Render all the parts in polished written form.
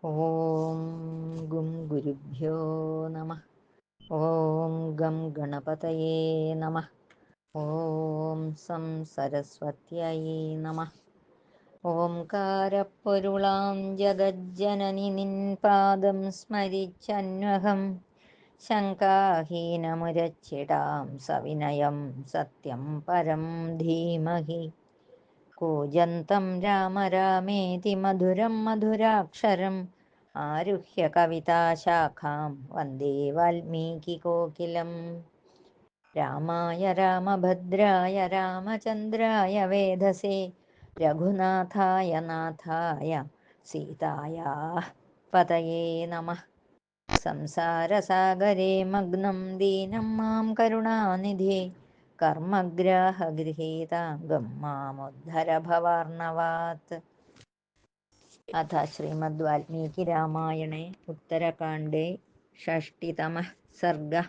ഓം ഗും ഗുരുഭ്യോ നമഃ. ഓം ഗം ഗണപതയേ നമഃ. ഓം സം സരസ്വത്यै നമഃ. ഓംകാരപ്പൊരുളാം ജഗജ്ജനനി നിൻ പാദം സ്മരിച്ചന്വഹം ശങ്കാഹീനമുരച്ചിടാം സവിനയം സത്യം പരം ധീമഹി. കൂജന്തം രാമ രാമേതി മധുരം മധുരാക്ഷരം ആരുഹ്യ കവിതാശാഖാം വന്ദേ വാൽമീകികോകിലം. രാമായ രാമഭദ്രായ രാമചന്ദ്രായ വേധസേ രഘുനാഥായ നാഥായ സീതായാഃ പതയേ നമഃ. സംസാരസാഗരേ മഗ്നം ദീനം മാം കരുണാനിധേ കർമ്മഗ്രാഹഗൃഹീതാംഗം മാമുദ്ധര ഭവാർണവാത്. അഥ ശ്രീമദ് വാൽമീകി രാമായണേ ഉത്തരകാണ്ഡേ ഷഷ്ടിതമഃ സർഗഃ.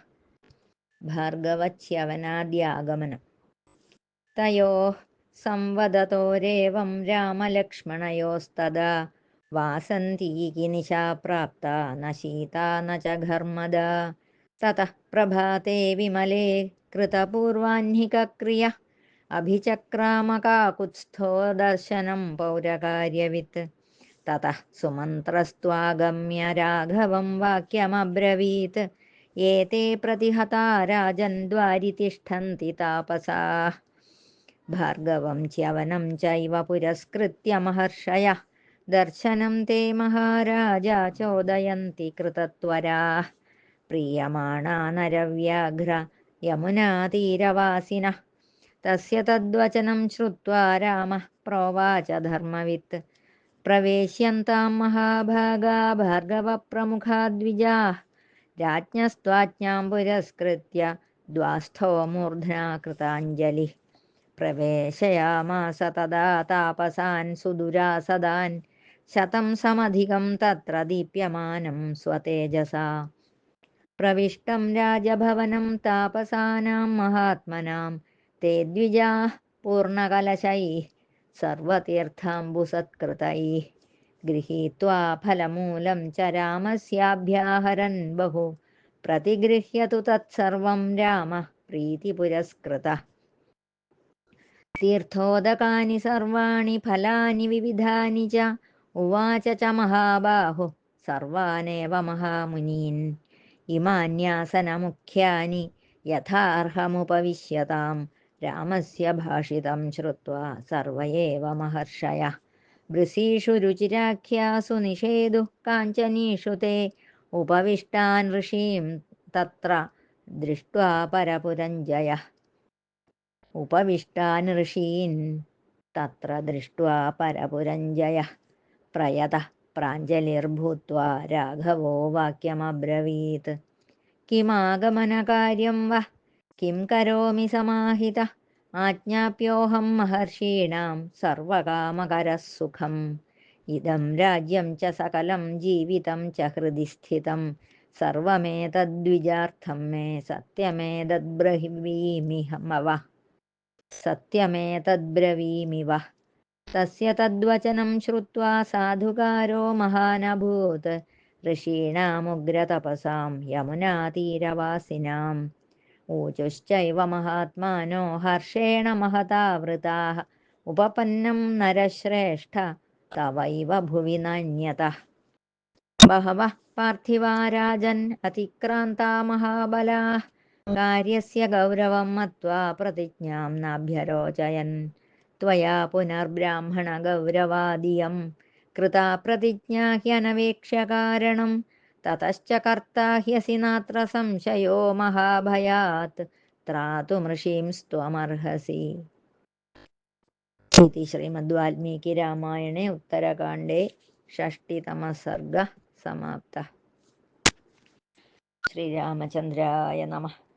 ഭാർഗവച്യവനാദ്യാഗമനം. തയോഃ സംവദതോരേവം രാമലക്ഷ്മണയോസ്തദാ വാസന്തീകി നിശാ പ്രാപ്താ ന സീതാ ന ച ഘർമദാ. തതഃ പ്രഭാതേ വിമലേ കൃതപൂർവാഹ്നികക്രിയ അഭിചക്രാമ കാകുത്സ്ഥോ ദർശനം പൗരകാര്യവിത്ത്. തതഃ സുമന്ത്രസ്ത്വാഗമ്യ രാഘവം വാക്യമബ്രവീത്. ഏതേ പ്രതിഹതാ രാജൻ ദ്വാരി തിഷ്ഠന്തി താപസാഃ. ഭാർഗവം ച്യവനം ചൈവ പുരസ്കൃത്യ മഹർഷയഃ ദർശനം തേ മഹാരാജ ചോദയന്തി കൃതത്വരാഃ. പ്രീയമാണാ നരവ്യാഘ്ര യമുനാതീരവാസിനഃ. തസ്യ തദ്വചനം ശ്രുത്വാ രാമഃ പ്രോവാച ധർമ്മവിത്ത്. പ്രവേശ്യന്താം മഹാഭാഗാ ഭാർഗവപ്രമുഖാ ദ്വിജാഃ. രാജ്ഞസ്ത്വാജ്ഞാം പുരസ്കൃത്യ ദ്വാസ്ഥോ മൂർധ്നാ കൃതാഞ്ജലിഃ. പ്രവേശയാമാസ തദാ താപസാൻ സുദുരാസദാൻ ശതം സമധികം തത്ര ദീപ്യമാനം സ്വതേജസാ. പ്രവിഷ്ടം രാജഭവനം താപസാനാം മഹാത്മനാം തേ ദ്വിജാഃ പൂർണ്ണകലശൈഃ സർവതീർത്ഥാംബുസത്കൃതൈഃ. ഗൃഹീത്വാ ഫലമൂലം ച രാമസ്യാഭ്യാഹരൻ ബഹു പ്രതിഗൃഹ്യ തു തത്സർവം രാമഃ പ്രീതിപുരസ്കൃതഃ. തീർത്ഥോദകാനി സർവാണി ഫലാനി വിവിധാനി ച ഉവാച ച മഹാബാഹുഃ സർവാനേവ മഹാമുനീൻ. ഇമാന്യാസനമുഖ്യാനി യഥാർഹമുപവിശ്യതാം. രാമസ്യ ഭാഷിതം ശ്രുത്വാ സർവ ഏവ മഹർഷയഃ. വൃഷീഷു രുചിരാഖ്യാസു നിഷേതുഃ കാഞ്ചനീഷു തേ ഉപവിഷ്ടാൻ ഋഷീം തത്ര ദൃഷ്ട്വാ പരപുരഞ്ജയഃ. ഉപവിഷ്ടാൻ ഋഷീൻ തത്ര ദൃഷ്ട്വാ പരപുരഞ്ജയഃ. പ്രയതഃ പ്രാഞ്ജലിർഭൂത്വാ രാഘവോ വാക്യമബ്രവീത്. കിമാഗമനകാര്യം വഃ കിം കരോമി സമാഹിതഃ. ആജ്ഞാപ്യോഹം മഹർഷീണാം സർവകാമകരഃ സുഖം. ഇദം രാജ്യം ച സകലം ജീവിതം ച ഹൃദി സ്ഥിതം. സർവമേതദ്വിജാർത്ഥം മേ സത്യമേതദ്ബ്രവീമി വഃ. തസ്യ തദ്വചനം ശ്രുത്വാ സാധുകാരോ മഹാനഭൂത്. ഋഷീണാമുഗ്രതപസാം യമുനാതീരവാസിനാം. ഊചുശ്ചൈവ മഹാത്മാനോ ഹർഷേണ മഹതാവൃതാഃ. ഉപപന്നം നരശ്രേഷ്ഠ തവൈവ ഭുവി നാന്യതഃ. ബഹവഃ പാർത്ഥിവാ രാജൻ അതിക്രാന്താ മഹാബലാഃ. കാര്യസ്യ ഗൗരവം മത്വാ പ്രതിജ്ഞാം നാഭ്യരോചയൻ. ത്വയാ പുനർബ്രാഹ്മണഗൗരവാദിയം കൃതാ പ്രതിജ്ഞാ ഹ്യനവേക്ഷ്യ കാരണം. തതശ്ച കർത്താ ഹ്യസി നാത്ര സംശയോ മഹാഭയാത് ത്രാതുമൃഷീംസ്ത്വമർഹസി. ഇതി ശ്രീമദ് വാൽമീകി രാമായണേ ഉത്തരകാണ്ഡേ ഷഷ്ടിതമഃ സർഗഃ സമാപ്തഃ. ശ്രീരാമചന്ദ്രായ നമഃ.